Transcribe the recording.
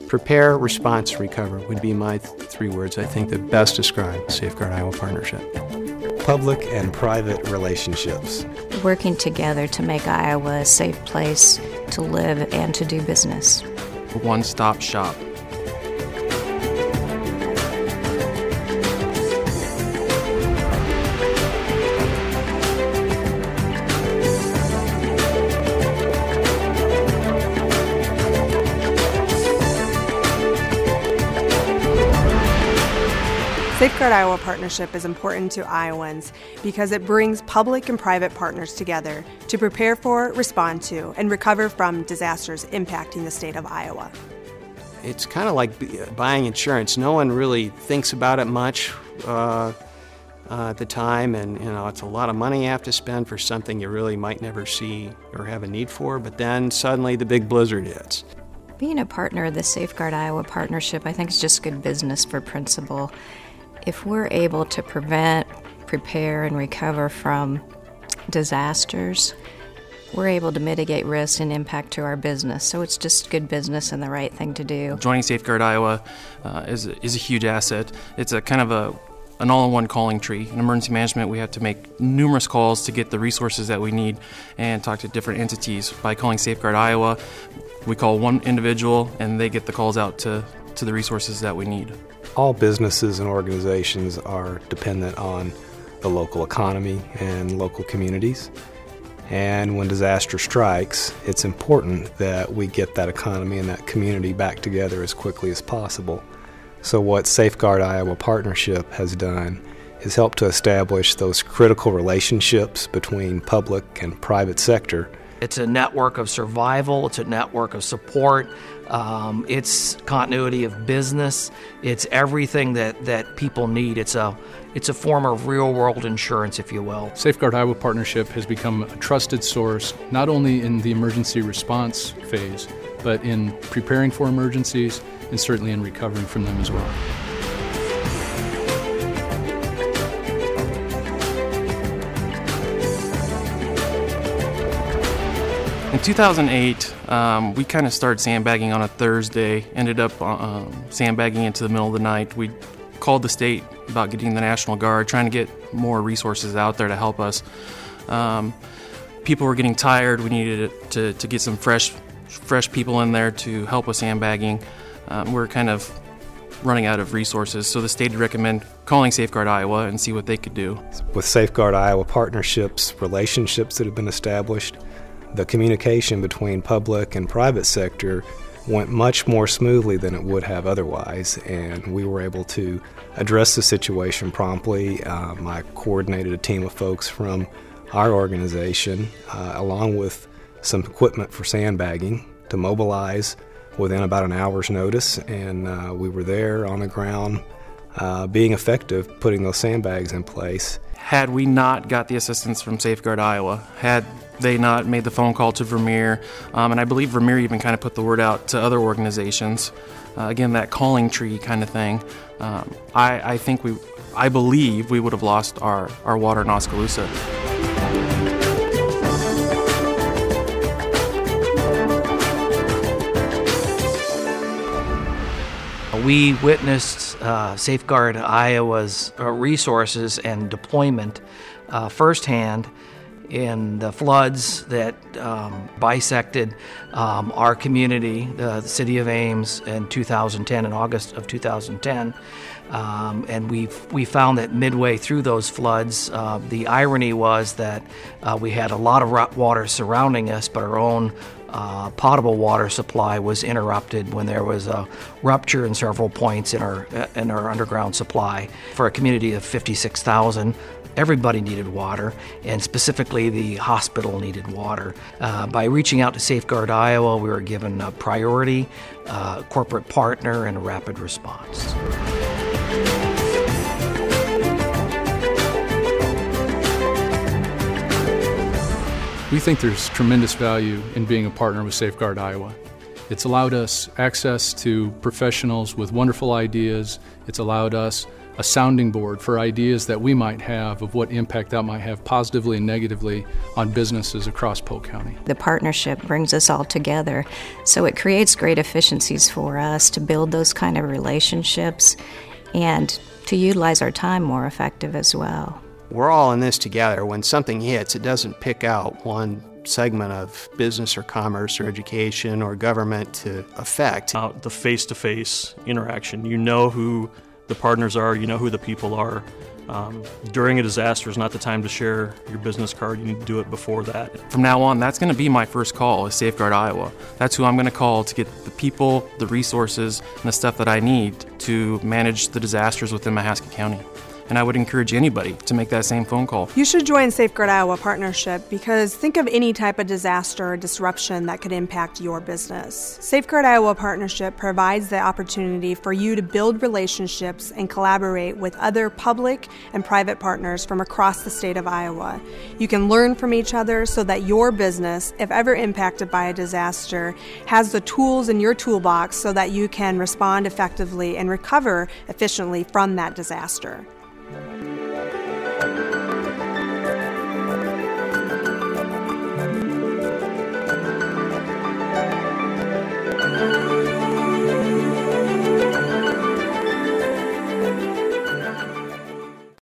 Prepare, response, recover would be my three words I think that best describe Safeguard Iowa Partnership. Public and private relationships. Working together to make Iowa a safe place to live and to do business. One-stop shop. Safeguard Iowa Partnership is important to Iowans because it brings public and private partners together to prepare for, respond to, and recover from disasters impacting the state of Iowa. It's kind of like buying insurance. No one really thinks about it much at the time, and it's a lot of money you have to spend for something you really might never see or have a need for, but then suddenly the big blizzard hits. Being a partner of the Safeguard Iowa Partnership, I think is just good business for principal. If we're able to prevent, prepare, and recover from disasters, we're able to mitigate risk and impact to our business. So it's just good business and the right thing to do. Joining Safeguard Iowa is a huge asset. It's a kind of an all-in-one calling tree. In emergency management, we have to make numerous calls to get the resources that we need and talk to different entities. By calling Safeguard Iowa, we call one individual and they get the calls out to the resources that we need. All businesses and organizations are dependent on the local economy and local communities. And when disaster strikes, it's important that we get that economy and that community back together as quickly as possible. So what Safeguard Iowa Partnership has done is help to establish those critical relationships between public and private sector. It's a network of survival, it's a network of support, it's continuity of business, it's everything that people need. It's a form of real-world insurance, if you will. Safeguard Iowa Partnership has become a trusted source, not only in the emergency response phase, but in preparing for emergencies and certainly in recovering from them as well. In 2008, we kind of started sandbagging on a Thursday, ended up sandbagging into the middle of the night. We called the state about getting the National Guard, trying to get more resources out there to help us. People were getting tired. We needed to get some fresh people in there to help with sandbagging. We're kind of running out of resources, so the state would recommend calling Safeguard Iowa and see what they could do. With Safeguard Iowa Partnerships, relationships that have been established, the communication between public and private sector went much more smoothly than it would have otherwise, and we were able to address the situation promptly. I coordinated a team of folks from our organization, along with some equipment for sandbagging, to mobilize within about an hour's notice, and we were there on the ground being effective putting those sandbags in place. Had we not got the assistance from Safeguard Iowa, had they not made the phone call to Vermeer, and I believe Vermeer even kind of put the word out to other organizations, again, that calling tree kind of thing, I believe we would have lost our water in Oskaloosa. We witnessed Safeguard Iowa's resources and deployment firsthand in the floods that bisected our community, the city of Ames, in 2010, in August of 2010. And we found that midway through those floods, the irony was that we had a lot of water surrounding us, but our own potable water supply was interrupted when there was a rupture in several points in our underground supply. For a community of 56,000, everybody needed water, and specifically the hospital needed water. By reaching out to Safeguard Iowa, we were given a priority, corporate partner, and a rapid response. We think there's tremendous value in being a partner with Safeguard Iowa. It's allowed us access to professionals with wonderful ideas. It's allowed us a sounding board for ideas that we might have of what impact that might have positively and negatively on businesses across Polk County. The partnership brings us all together, so it creates great efficiencies for us to build those kind of relationships and to utilize our time more effective as well. We're all in this together. When something hits, it doesn't pick out one segment of business or commerce or education or government to affect. The face-to-face interaction. You know who the partners are, you know who the people are. During a disaster is not the time to share your business card. You need to do it before that. From now on, that's going to be my first call, is Safeguard Iowa. That's who I'm going to call to get the people, the resources, and the stuff that I need to manage the disasters within Mahaska County. And I would encourage anybody to make that same phone call. You should join Safeguard Iowa Partnership because think of any type of disaster or disruption that could impact your business. Safeguard Iowa Partnership provides the opportunity for you to build relationships and collaborate with other public and private partners from across the state of Iowa. You can learn from each other so that your business, if ever impacted by a disaster, has the tools in your toolbox so that you can respond effectively and recover efficiently from that disaster.